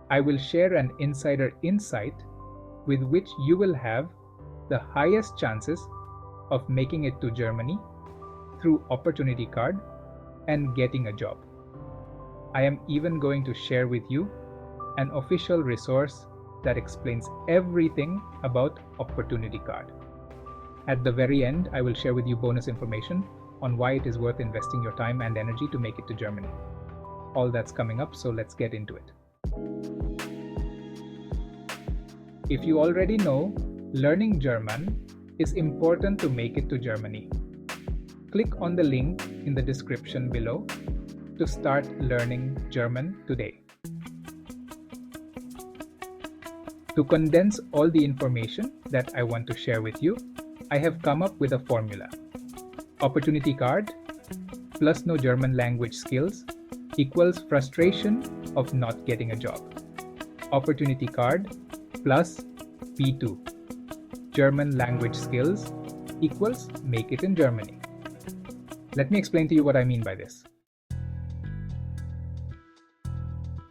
I will share an insider insight with which you will have the highest chances of making it to Germany through Opportunity Card and getting a job. I am even going to share with you an official resource that explains everything about Opportunity Card. At the very end, I will share with you bonus information on why it is worth investing your time and energy to make it to Germany. All that's coming up, so let's get into it. If you already know, learning German is important to make it to Germany. Click on the link in the description below to start learning German today. To condense all the information that I want to share with you, I have come up with a formula. Opportunity Card plus no German language skills equals frustration of not getting a job. Opportunity Card plus B2 German language skills equals make it in Germany. Let me explain to you what I mean by this.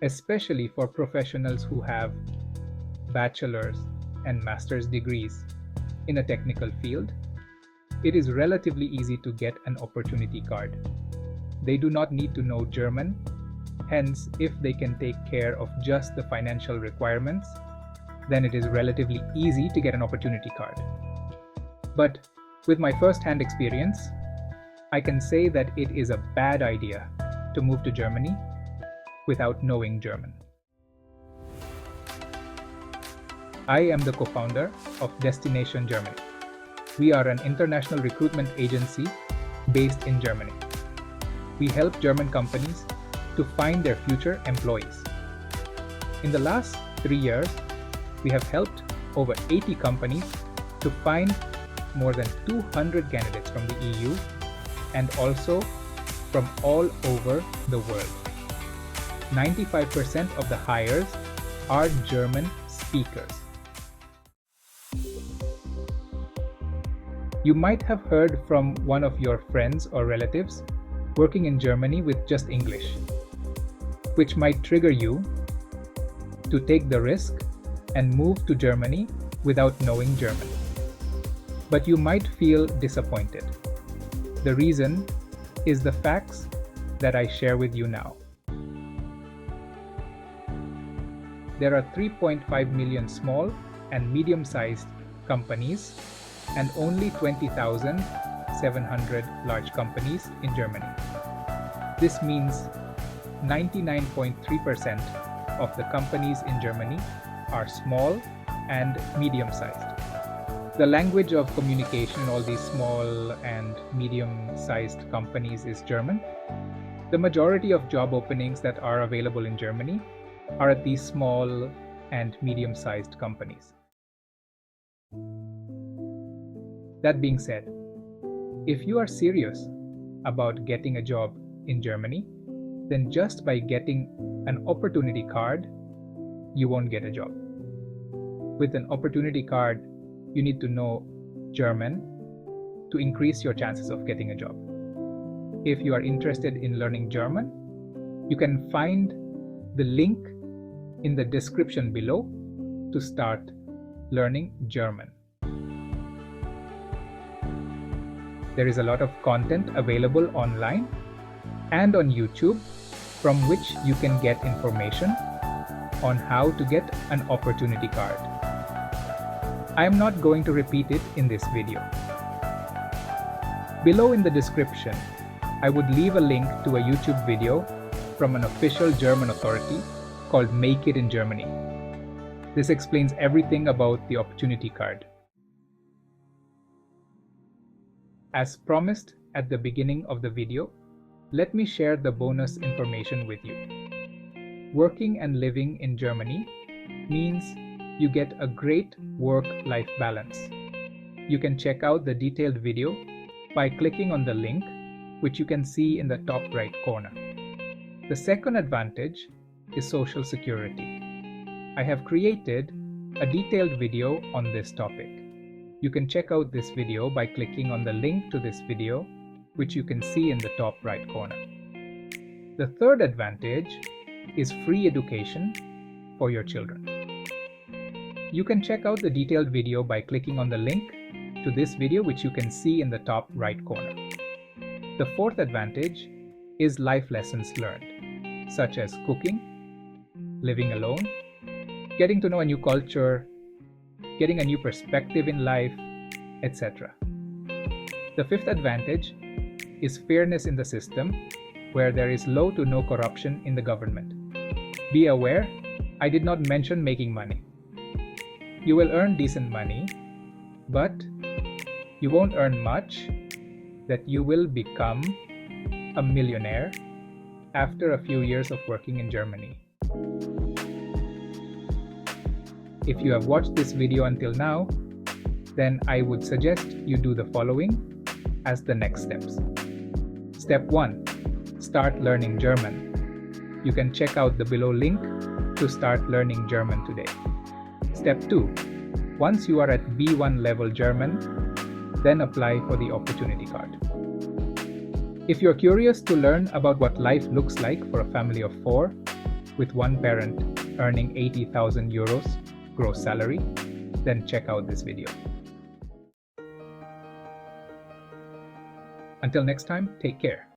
Especially for professionals who have bachelor's and master's degrees in a technical field, it is relatively easy to get an opportunity card. They do not need to know German, hence if they can take care of just the financial requirements, then it is relatively easy to get an opportunity card. But with my first-hand experience, I can say that it is a bad idea to move to Germany without knowing German. I am the co-founder of Destination Germany. We are an international recruitment agency based in Germany. We help German companies to find their future employees. In the last 3 years, we have helped over 80 companies to find more than 200 candidates from the EU and also from all over the world. 95% of the hires are German speakers. You might have heard from one of your friends or relatives working in Germany with just English, which might trigger you to take the risk and move to Germany without knowing German. But you might feel disappointed. The reason is the facts that I share with you now. There are 3.5 million small and medium-sized companies and only 20,700 large companies in Germany. This means 99.3% of the companies in Germany are small and medium-sized. The language of communication in all these small and medium-sized companies is German. The majority of job openings that are available in Germany are at these small and medium-sized companies. That being said, if you are serious about getting a job in Germany, then just by getting an opportunity card, you won't get a job. With an opportunity card, you need to know German to increase your chances of getting a job. If you are interested in learning German, you can find the link in the description below to start learning German. There is a lot of content available online and on YouTube from which you can get information on how to get an opportunity card. I am not going to repeat it in this video. Below in the description, I would leave a link to a YouTube video from an official German authority called Make It in Germany. This explains everything about the opportunity card. As promised at the beginning of the video, let me share the bonus information with you. Working and living in Germany means you get a great work-life balance. You can check out the detailed video by clicking on the link, which you can see in the top right corner. The second advantage is social security. I have created a detailed video on this topic. You can check out this video by clicking on the link to this video, which you can see in the top right corner. The third advantage is free education for your children. You can check out the detailed video by clicking on the link to this video, which you can see in the top right corner. The fourth advantage is life lessons learned, such as cooking, living alone, getting to know a new culture, getting a new perspective in life, etc. The fifth advantage is fairness in the system, where there is low to no corruption in the government. Be aware, I did not mention making money. You will earn decent money, but you won't earn much that you will become a millionaire after a few years of working in Germany. If you have watched this video until now, then I would suggest you do the following as the next steps. Step 1. Start learning German. You can check out the below link to start learning German today. Step 2. Once you are at B1 level German, then apply for the opportunity card. If you're curious to learn about what life looks like for a family of 4, with one parent earning 80,000 euros gross salary, then check out this video. Until next time, take care.